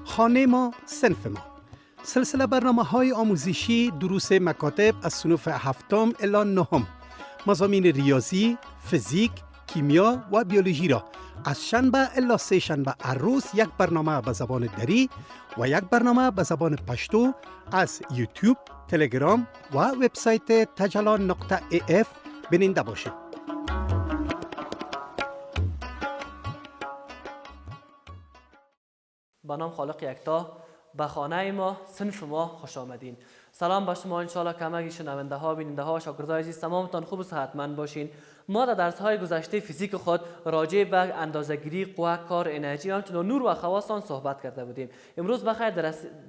خانه ما صنف ما سلسله برنامه‌های آموزشی دروس مکاتب از صنف هفتم الی نهم، مضامین ریاضی، فیزیک، کیمیا و بیولوژی را از شنبه الی سه شنبه هر روز یک برنامه به زبان دری و یک برنامه به زبان پشتو از یوتیوب، تلگرام و وبسایت tajalan.af بیننده باشید. به نام خالق یکتا، به خانه ما، صنف ما خوش آمدین. سلام به شما، انشالله کمک شنونده ها، بیننده ها، شاگردای عزیز تمامتان خوب و صحتمند باشین. ما در درس های گذشته فیزیک خود راجع به اندازه‌گیری قوه، کار، انرژی همچنین نور و خواص آن صحبت کرده بودیم. امروز بخیر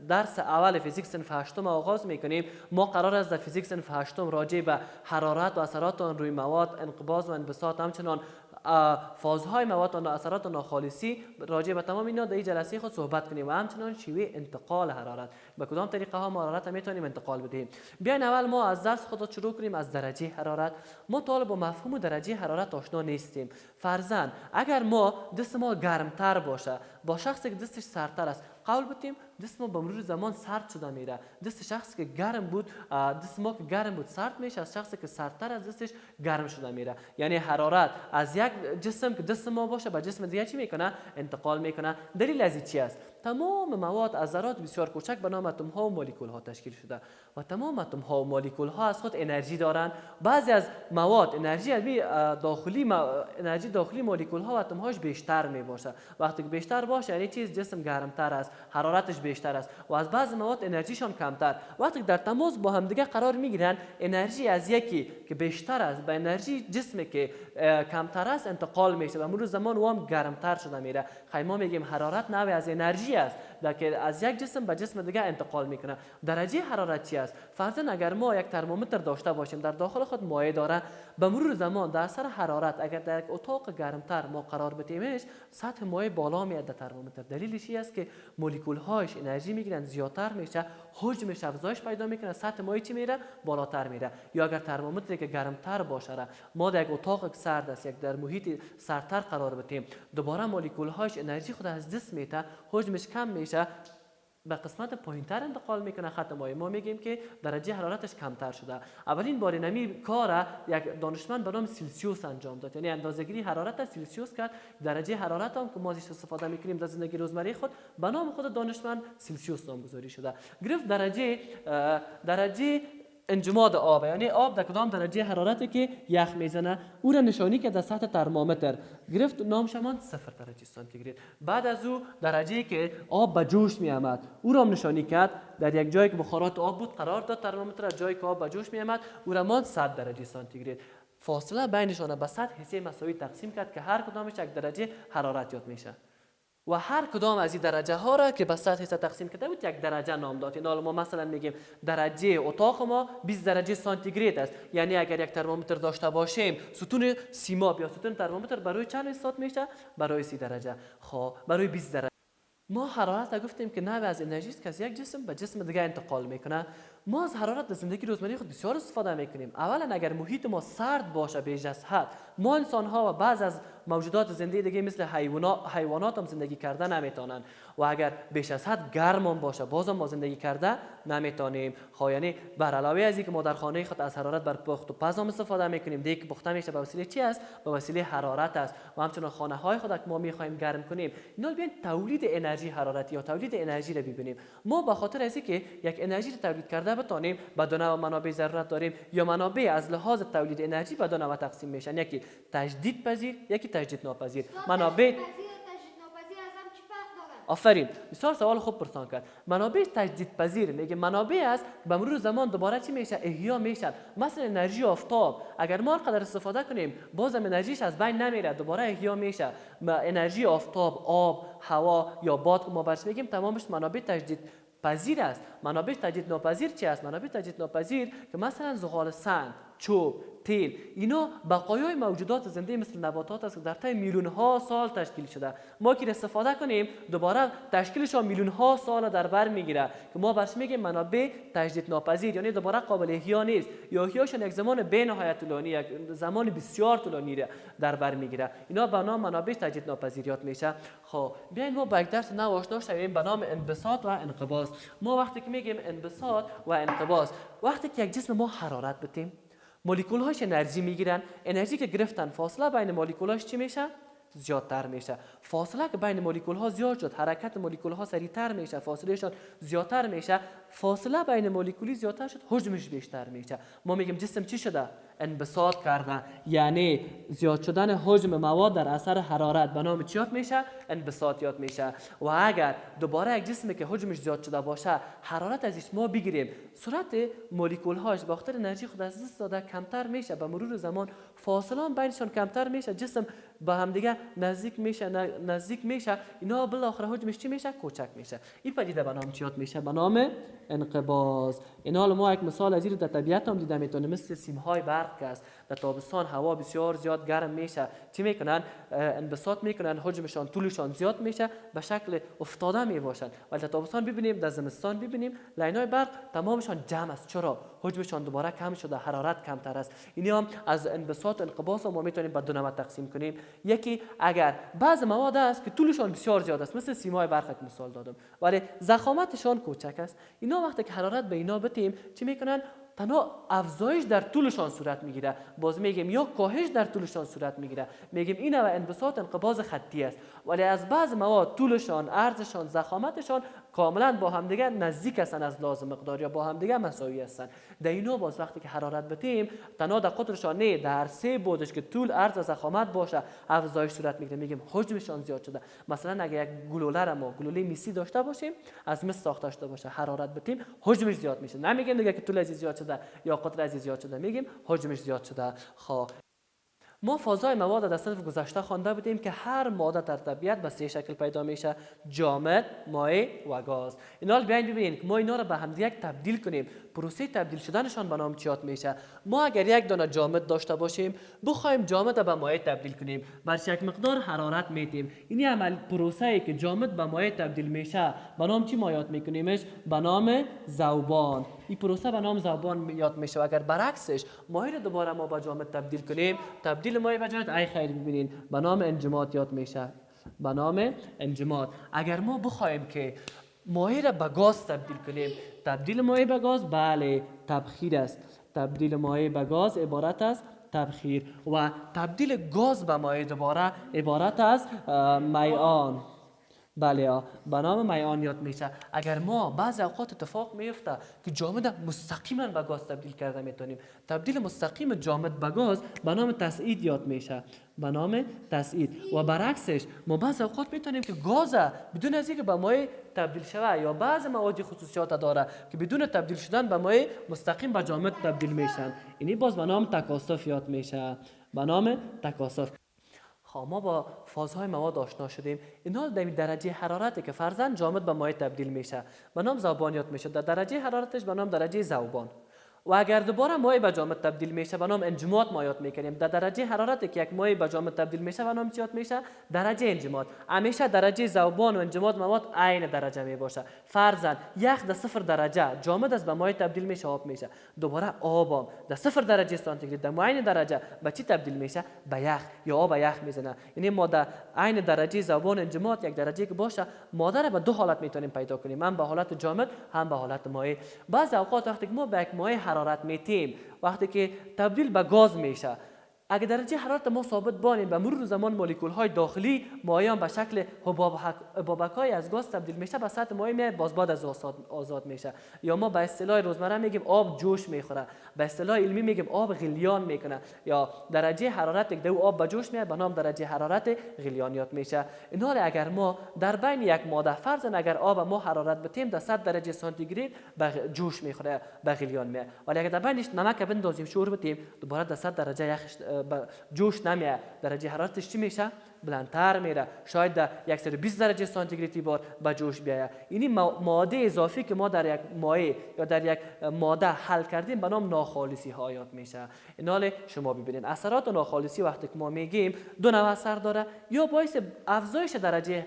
درس اول فیزیک صنف هشتم آغاز میکنیم. ما قرار است در فیزیک صنف هشتم راجع به حرارت و اثرات آن روی مواد، انقباض و انبساط، همچنین فازهای مواد و اثرات ناخالصی، راجع به تمام اینا در این جلسه خود صحبت کنیم و همچنین شیوه انتقال حرارت، به کدام طریقه ها ما حرارت میتونیم انتقال بدیم. بیاین اول ما از درس خود شروع کنیم از درجه حرارت. ما تا با مفهوم درجه حرارت آشنا نیستیم. فرضاً اگر ما دست ما گرمتر باشه با شخصی که دستش سردتر است قول بدیم دست ما به مرور زمان سرد شده میره. دست شخصی که گرم بود، دست ما که گرم بود سرد میشه، از شخصی که سردتر از دستش گرم شده میره. یعنی حرارت از یک جسم که دست ما باشه به جسم دیگه چی میکنه؟ انتقال میکنه. دلیل از این چی است؟ تمام مواد از ذرات بسیار کوچک به نام اتم ها و مولکول ها تشکیل شده و تمام اتم ها و مولکول ها از خود انرژی دارند. بعضی از مواد انرژی داخلی مولکول ها و اتم هاش بیشتر می باشه. وقتی که بیشتر باشه یعنی چیز جسم گرمتر است، حرارتش بیشتر است و از بعضی مواد انرژیشان کمتر. وقتی که در تماس با هم دیگه قرار میگیرن انرژی از یکی که بیشتر است به انرژی جسمی که کمتر است انتقال میشه و مرور زمان و هم گرمتر شده میره. خیلی ما میگیم حرارت نوعی از انرژی است که از یک جسم به جسم دیگه انتقال میکنه. درجه حرارت چی است؟ فرضاً اگر ما یک ترمومتر داشته باشیم در داخل خود مایع داره، به مرور زمان در اثر حرارت اگر در یک اتاق گرمتر ما قرار بدیمش سطح مایع بالا میاد در ترمومتر. دلیلش این است که مولکول هاش انرژی میگیرن، زیادتر میشه، حجمش افزایش پیدا میکنه، سطح مایع چی میره؟ بالاتر میره. یا اگر ترمومتری که گرمتر باشه ما در یک اتاق سرد است، یک در محیط سردتر قرار بدیم، دوباره مولکول هاش انرژی خود از دست میده، حجمش کم میشه، به قسمت پایینتر انتقال میکنه خط مایع. ما میگیم که درجه حرارتش کمتر شده. اولین بار نمی کار یک دانشمند به نام سلسیوس انجام داد، یعنی اندازه‌گیری حرارت سلسیوس کرد. درجه حرارت هم که ما ازش استفاده میکنیم در زندگی روزمره خود به نام خود دانشمند سلسیوس نامگذاری شده. گرفت درجه انجماد آب، یعنی آب در کدام درجه حرارتی که یخ میزنه او را نشانی که در سطح ترمومتر گرفت، نامش همان 0 درجه سانتیگراد. بعد از او درجه که آب به جوش می آمد او را نشانی کرد، در یک جایی که بخارات آب بود قرار داد ترمومتر، از جایی که آب به جوش می آمد او را مان 100 درجه سانتیگراد. فاصله بینشان به 100 حصه مساوی تقسیم کرد که هر کدامش یک درجه حرارت یاد میشه و هر کدام از این درجه ها را که به 100 حصه تقسیم کرده بود یک درجه نام داد. یعنی ما مثلا میگیم درجه اتاق ما 20 درجه سانتیگراد است، یعنی اگر یک ترمومتر داشته باشیم ستون سیماب یا ستون ترمومتر برای چند ایستاد میشه؟ برای 30 درجه. خب برای 20 درجه ما حرارت گفتیم که نوع از انرژی است که از یک جسم به جسم دیگه انتقال میکنه. ما از حرارت در زندگی روزمره خود بسیار استفاده میکنیم. اولا اگر محیط ما سرد باشه بیش از حد، ما انسان ها و بعض از موجودات زنده دیگه مثل حیوانات هم زندگی کرده نمیتونن و اگر بیش از حد گرم هم باشه باز هم ما زندگی کرده نمیتونیم. خب یعنی بر علاوه از اینکه ما در خانه خود از حرارت بر پخت و پز هم استفاده میکنیم، دیگه که پخته میشه به وسیله چی است؟ به وسیله حرارت است. و همچنین خانه های خود که ما میخوایم گرم کنیم اینا بیان تولید انرژی حرارتی یا تولید انرژی را ببینیم. ما به خاطر از اینکه یک انرژی را تولید کرده بتانیم به دو نوع منابع ضرورت داریم یا منابع از لحاظ تولید انرژی به دو نوع تقسیم میشن، یکی تجدید پذیر یکی تجدید ناپذیر. منابع آفرین، بسیار سوال خوب پرسان کرد. منابع تجدید پذیر میگه منابع است به مرور زمان دوباره چی میشه؟ احیا میشن. مثلا انرژی آفتاب اگر ما قدر استفاده کنیم بازم انرژیش از بین نمیره، دوباره احیا میشه. انرژی آفتاب، آب، هوا یا باد که ما برش میگیم تمامش منابع تجدید پذیر است. منابع تجدید ناپذیر چی است؟ منابع تجدید ناپذیر که مثلا زغال سنگ چوب، تیل، اینا بقایای موجودات زنده مثل نباتات است که در طی میلیون ها سال تشکیل شده. ما که استفاده کنیم دوباره تشکیلشان میلیون ها سال در بر میگیره که ما برش میگیم منابع تجدید ناپذیر، یعنی دوباره قابل احیا نیست یا احیاشون یک زمان بی نهایت طولانی، یک زمان بسیار طولانی در بر میگیره. اینا به نام منابع تجدید ناپذیریات میشه. خب بیاین ما با یک درس نو آشنا شویم به نام انبساط و انقباض. ما وقتی که میگیم انبساط و انقباض، وقتی که یک جسم ما حرارت بدیم مولکول هاش انرژی میگیرن، انرژی که گرفتن فاصله بین مولکول هاش چی میشه؟ زیادتر میشه. فاصله که بین مولکول ها زیاد شد، حرکت مولکول ها سریعتر میشه، فاصله شان زیادتر میشه. فاصله بین مولکولی زیادتر شد، حجمش بیشتر میشه. ما میگیم جسم چی شده؟ انبساط کرده، یعنی زیاد شدن حجم مواد در اثر حرارت به نام چی یاد میشه؟ انبساط یاد میشه. و اگر دوباره یک جسمی که حجمش زیاد شده باشه حرارت ازش ما بگیریم، سرعت مولکول هاش با خاطر انرژی خود از دست داده کمتر میشه، به مرور زمان فاصله بینشان کمتر میشه، جسم با هم دیگه نزدیک میشه، اینا بالاخره حجمش چی میشه؟ کوچک میشه. این پدیده به نام چی یاد میشه؟ به نام انقباض. این حالا ما یک مثال از این در طبیعت هم دیده میتونیم، مثل سیمهای برق که است. در تابستان هوا بسیار زیاد گرم میشه، چی میکنن؟ انبساط میکنن، حجمشان طولشان زیاد میشه، به شکل افتاده میباشن. ولی در تابستان ببینیم، در زمستان ببینیم لاینای برق تمامشان جمع است. چرا؟ حجمشان دوباره کم شده، حرارت کمتر است. اینی هم از انبساط و انقباض ما میتونیم به دو نمط تقسیم کنیم. یکی اگر بعض مواد است که طولشان بسیار زیاد است، مثل سیمای برق که مثال دادم، ولی ضخامتشان کوچک است، اینا وقتی که حرارت به اینا بدیم چی میکنن؟ تنها افزایش در طولشان صورت میگیره. باز میگیم یا کاهش در طولشان صورت میگیره. میگیم این و انبساط انقباض خطی است. ولی از بعض مواد طولشان، عرضشان، ضخامتشان کاملا با هم دیگه نزدیک هستن از لازم مقدار یا با هم دیگه مساوی هستن. در اینا باز وقتی که حرارت بدیم تنها در قطرشان نه، در سه بودش که طول، عرض و ضخامت باشه افزایش صورت میگیره. میگیم حجمشان زیاد شده. مثلا اگه یک گلوله را ما گلوله میسی داشته باشیم، از مس ساخته شده باشه، حرارت بدیم حجمش زیاد میشه. نمیگیم دیگه که طول از زیاد شده یا قطر از زیاد شده، میگیم حجمش زیاد شده. خب ما فازهای مواد در صنف گذشته خوانده بودیم که هر ماده در طبیعت به سه شکل پیدا میشه: جامد، مایع و گاز. اینا رو بیاین ببینید که ما اینا رو به هم دیگه تبدیل کنیم. پروسه تبدیل شدنشان به نام چی یاد میشه؟ ما اگر یک دانه جامد داشته باشیم، بخوایم جامد به مایع تبدیل کنیم، برش یک مقدار حرارت میتیم. این عمل پروسه ای که جامد به مایع تبدیل میشه به نام چی ما یاد میکنیمش؟ به نام ذوبان. این پروسه به نام ذوبان یاد میشه. و اگر برعکسش مایع رو دوباره ما به جامد تبدیل کنیم، تبدیل مایع به جامد ای خیر ببینید به نام انجماد یاد میشه. به نام انجماد. اگر ما بخوایم که مایع را به گاز تبدیل کنیم، تبدیل مایع به گاز بله تبخیر است. تبدیل مایع به گاز عبارت است تبخیر. و تبدیل گاز به مایع دوباره عبارت از میعان. بله به نام میعان یاد میشه. اگر ما بعضی اوقات اتفاق میفته که جامد مستقیما به گاز تبدیل کرده میتونیم، تبدیل مستقیم جامد به گاز به نام تسعید یاد میشه. به نام تسعید. و برعکسش ما بعضی اوقات میتونیم که گاز بدون از اینکه به مایع تبدیل شود یا بعض مواد خصوصیات داره که بدون تبدیل شدن به مایع مستقیم به جامد تبدیل میشن، اینی باز به نام تکاثف یاد میشه. به نام تکاثف. ما با فازهای مواد آشنا شدیم. اینا در درجه حرارتی که فرضاً جامد به مایع تبدیل میشه به نام ذوبان یاد میشه. در درجه حرارتش به نام درجه ذوبان. و اگر دوباره مایع به جامد تبدیل میشه به نام انجماد ما یاد میکنیم. در درجه حرارتی که یک مایع به جامد تبدیل میشه به نام چی یاد میشه؟ درجه انجماد. همیشه درجه ذوبان و انجماد مواد عین درجه می باشه. فرضاً یخ در 0 درجه جامد از به مایع تبدیل میشه، آب میشه. دوباره آب در 0 درجه سانتیگراد در معین درجه به چی تبدیل میشه؟ به یخ یا آب یخ میزنه. یعنی ما در عین درجه ذوبان انجماد یک درجه که باشه ماده را به دو حالت میتونیم پیدا کنیم، هم به حالت جامد هم به حالت مایع. بعض اوقات وقتی ما به یک مایع حرارت میتیم، وقتی که تبدیل به گاز میشه، اگر درجه حرارت ما ثابت بانیم به مرور زمان مولکول های داخلی مایع به شکل حبابک های از گاز تبدیل میشه، به سطح مایع میاد، باز بعد از آزاد میشه. یا ما به اصطلاح روزمره میگیم آب جوش میخوره، به اصطلاح علمی میگیم آب غلیان میکنه. یا درجه حرارت که دو آب به جوش میاد به نام درجه حرارت غلیانیات میشه. اینا اگر ما در بین یک ماده فرضاً اگر آب ما حرارت بدیم در 100 درجه سانتیگراد به جوش میخوره، به غلیان میاد. ولی اگر در بینش نمک بندازیم شور بدیم دوباره در 100 درجه یخ جوش نمیاد، درجه حرارتش چی میشه؟ بلندتر میره، شاید در 120 درجه سانتیگرادی بار به جوش بیاید. یعنی ماده اضافی که ما در یک مایع یا در یک ماده حل کردیم به نام ناخالصی ها یاد میشه. این حال شما ببینید اثرات ناخالصی وقتی که ما میگیم دو نوع اثر داره، یا باعث افزایش درجه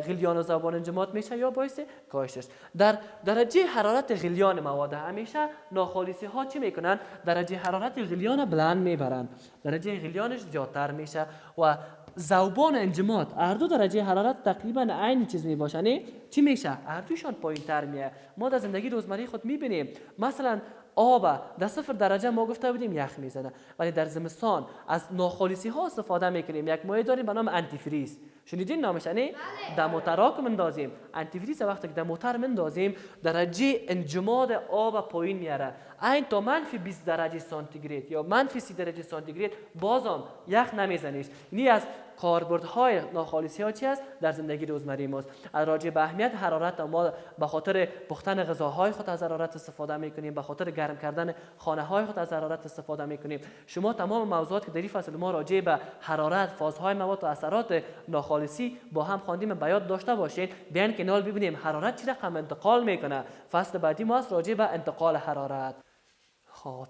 غلیان و ذوبان انجماد میشه یا باعث کاهشش. در درجه حرارت غلیان مواد همیشه ناخالصی ها چی میکنن؟ درجه حرارت غلیان بلند میبرن، درجه غلیانش زیادتر میشه و ذوبان انجماد هر دو درجه حرارت تقریبا عین چیز می باشن، چی میشه؟ هر دوشان پایینتر میاد. ما در زندگی روزمره خود میبینیم مثلا آب در 0 درجه ما گفته بودیم یخ میزنه، ولی در زمستان از ناخالصی ها استفاده میکنیم. یک مایع داریم به نام آنتی فریز، شنیدین نامش؟ نه در موترها که مندازیم آنتی فریز، وقتی که در موتر مندازیم درجه انجماد آب پایین میاره، این تا منفی 20 درجه سانتیگراد یا منفی 30 درجه سانتیگراد بازم یخ نمیزنیش. یعنی از کاربردهای ناخالصی ها چی است در زندگی روزمره ماست. از راجع به اهمیت حرارت ما به خاطر پختن غذاهای خود از حرارت استفاده میکنیم، به خاطر گرم کردن خانه های خود از حرارت استفاده میکنیم. شما تمام موضوعات که در این فصل ما راجع به حرارت، فازهای مواد و اثرات ناخالصی با هم خواندیم به یاد داشته باشین. بیاین کنال ببینیم حرارت چی رقم انتقال میکنه. فصل بعدی ما است راجع به انتقال حرارت.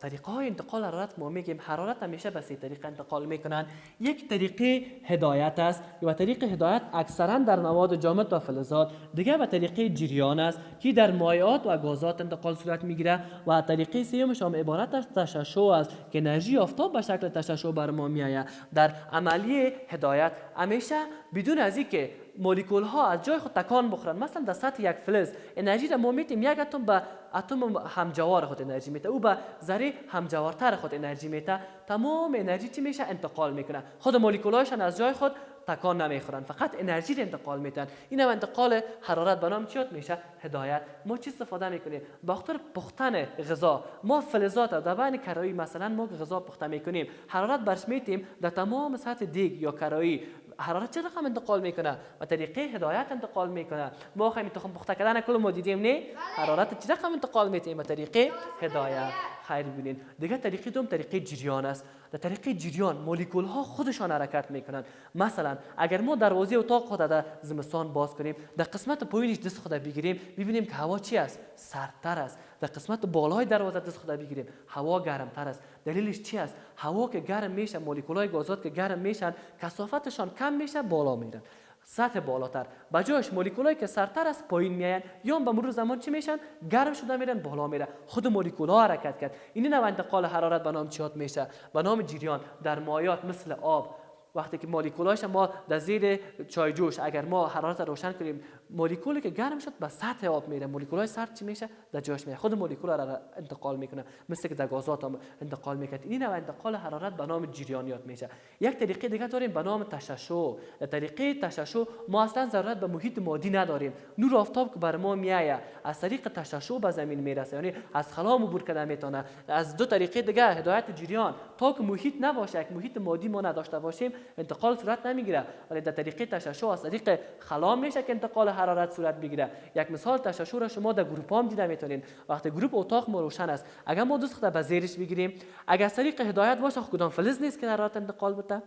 طریقه های انتقال حرارت ما میگیم حرارت همیشه به 3 طریقه انتقال میکنن. یک طریقه هدایت است که به طریق هدایت اکثرا در مواد جامد و فلزات، دیگه به طریقه جریان است که در مایعات و گازات انتقال صورت میگیره و طریقه سومش هم عبارت از تشعشع است که انرژی آفتاب به شکل تشعشع بر ما میآید. در عملیه هدایت همیشه بدون از اینکه مولکول ها از جای خود تکان بخورن، مثلا در سطح یک فلز انرژی را ما میتیم یک اتم به اتم همجوار خود انرژی میته، او به ذره همجوارتر خود انرژی میته، تمام انرژی چی میشه؟ انتقال میکنه. خود مولکول هاشون از جای خود تکان نمیخورن، فقط انرژی رو انتقال میتن. این هم انتقال حرارت به نام چی میشه؟ هدایت. ما چی استفاده میکنیم؟ با خاطر پختن غذا ما فلزات در بین کرایی، مثلا ما غذا پخته میکنیم، حرارت برش میتیم در تمام سطح دیگ یا کرایی. حرارت چه رقم انتقال میکنه؟ و طریقه هدایت انتقال میکنه. ما خیلی تخم پخته کردن کل ما دیدیم نه؟ حرارت چه رقم انتقال میتیم؟ به طریقه هدایت. خیر ببینید دیگه طریقه دوم طریقه جریان است. در طریقه جریان مولکول ها خودشان حرکت میکنن. مثلا اگر ما دروازه اتاق خود در زمستان باز کنیم، در قسمت پایینش دست خود بگیریم، ببینیم که هوا چی است؟ سردتر است. در قسمت بالای دروازه دست خود بگیریم، هوا گرمتر است. دلیلش چی است؟ هوا که گرم میشه، مولکولای گازات که گرم میشن، کثافتشان کم میشه، بالا میرن، سطح بالاتر. بجاش مولکولایی که سرتر است پایین میاین، یا به مرور زمان چی میشن؟ گرم شده میرن، بالا میره. خود مولکول‌ها حرکت کرد. این نوع انتقال حرارت به نام چیات میشه؟ به نام جریان. در مایعات مثل آب، وقتی که مولکولاش ما در زیر چای جوش اگر ما حرارت روشن کنیم، مولکولی که گرم شد به سطح آب میره، مولکولای سرد چی میشه؟ در جاش میره، خود مولکول را انتقال میکنه، مثل که در گازات هم انتقال میکنه. این نوع انتقال حرارت به نام جریانیات میشه. یک طریقه دیگه داریم به نام تشعشع. در طریقه تشعشع ما اصلا ضرورت به محیط مادی نداریم. نور آفتاب که بر ما میآید از طریق تشعشع به زمین میرسه، یعنی از خلا عبور کرده میتونه. از دو طریقه دیگه هدایت جریان، تا که محیط نباشه، یک محیط مادی ما نداشته باشیم، انتقال صورت نمیگیره. ولی در طریقه تشعشع از طریق خلا میشه که انتقال حرارت صورت بگیره. یک مثال تشعشع را شما در گروپ هم دیده میتونین. وقتی گروپ اتاق ما روشن است، اگر ما دست خود به زیرش بگیریم، اگر از طریق هدایت باشه کدام فلز نیست که حرارت انتقال بده،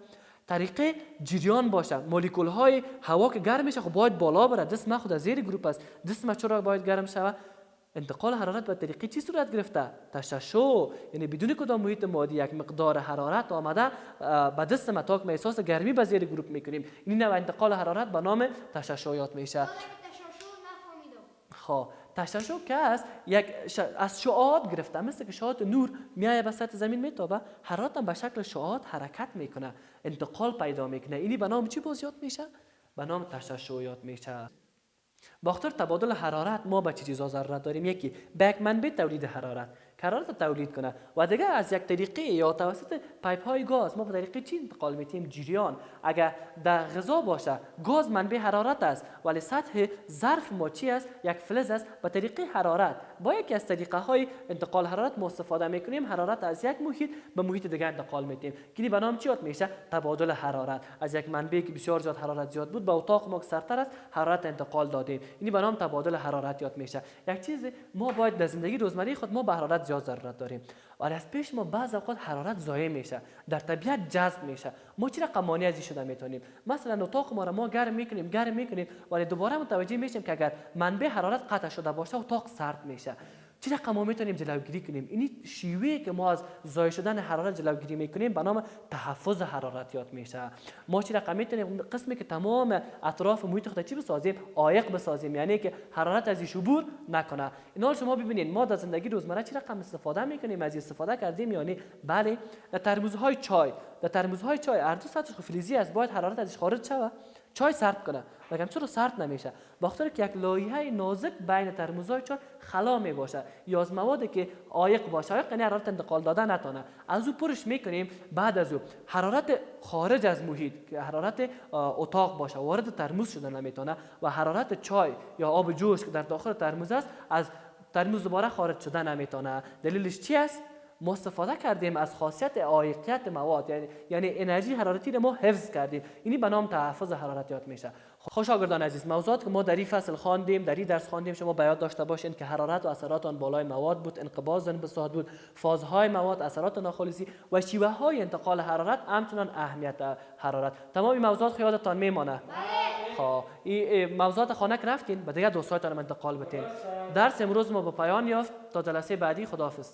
طریقه جریان باشه، مولکول های هوا که گرم میشه خب باید بالا بره. دست ما خود از زیر گروپ است، دست ما چرا باید گرم شوه؟ انتقال حرارت به طریقه چی صورت گرفته؟ تشعشع. یعنی بدون کدام محیط مادی یک مقدار حرارت آمده به دست ما، تا که احساس گرمی به زیر گروپ میکنیم. این نوع انتقال حرارت به نام تشعشعات میشه. خب تشعشع که است از شعاعات گرفته، مثل که شعاعات نور میایه به سطح زمین میتابه، حرارت هم به شکل شعاعات حرکت میکنه، انتقال پیدا میکنه. اینی به نام چی بازیات میشه؟ به نام تشعشعات میشه. با خاطر تبادل حرارت ما به چه چیزا ضرورت داریم؟ یکی به یک منبع تولید حرارت که حرارت تولید کنه، و دیگه از یک طریقه یا توسط پایپ های گاز ما به طریقه چی انتقال میتیم؟ جریان. اگر در غذا باشه گاز منبع حرارت است، ولی سطح ظرف ما چی است؟ یک فلز است. به طریقه حرارت با یکی از طریقه های انتقال حرارت ما استفاده میکنیم، حرارت از یک محیط به محیط دیگه انتقال میتیم. که به نام چی میشه؟ تبادل حرارت. از یک منبع که بسیار زیاد حرارت زیاد بود، به اتاق ما که سردتر است حرارت انتقال دادیم. این به نام تبادل حرارت یاد میشه. یک چیز ما باید در زندگی روزمره خود ما به حرارت زیاد ضرورت داریم. ولی از پیش ما بعض اوقات حرارت ضایع میشه، در طبیعت جذب میشه. ما چی رقم مانع از این شده میتونیم؟ مثلا اتاق ما را ما گرم میکنیم ولی دوباره متوجه میشیم که اگر منبع حرارت قطع شده باشه اتاق سرد میشه. چی رقم ما میتونیم جلوگیری کنیم؟ این شیوهی که ما از ضایع شدن حرارت جلوگیری میکنیم به نام تحفظ حرارتیات میشه. ما چی رقم میتونیم قسمی که تمام اطراف محیط خود چی بسازیم؟ عایق بسازیم، یعنی که حرارت از این عبور نکنه. اینا شما ببینید ما در زندگی روزمره چی رقم استفاده میکنیم، از استفاده کردیم. یعنی بله، در ترموزهای چای هر دو سطح فلزی است، باید حرارت ازش خارج شود، چای سرد کنه. مگر چرا سرد نمیشه؟ بخاطر که یک لایحه نازک بین ترموزهای چای خلا می باشه یا از موادی که عایق باشه، عایق یعنی حرارت انتقال داده نتونه، از او پرش میکنیم. بعد از او حرارت خارج از محیط که حرارت اتاق باشه وارد ترموز شده نمیتونه و حرارت چای یا آب جوش که در داخل ترموز است از ترموز دوباره خارج شده نمیتونه. دلیلش چی است؟ ما استفاده کردیم از خاصیت عایقیت مواد، یعنی انرژی حرارتی رو ما حفظ کردیم. اینی به نام تحفظ حرارتیات میشه. خوش شاگردان عزیز، موضوعات که ما در این فصل خواندیم، در این درس خواندیم، شما به یاد داشته باشین که حرارت و اثرات آن بالای مواد بود، انقباض انبساط بود، فازهای مواد، اثرات ناخالصی و شیوه های انتقال حرارت، همچنان اهمیت حرارت. تمام این موضوعات یادتان میمانه؟ خب این موضوعات خانه رفتین، به دیگه دوستایتان انتقال بتین. درس امروز ما به پایان یافت. تا جلسه بعدی، خداحافظ.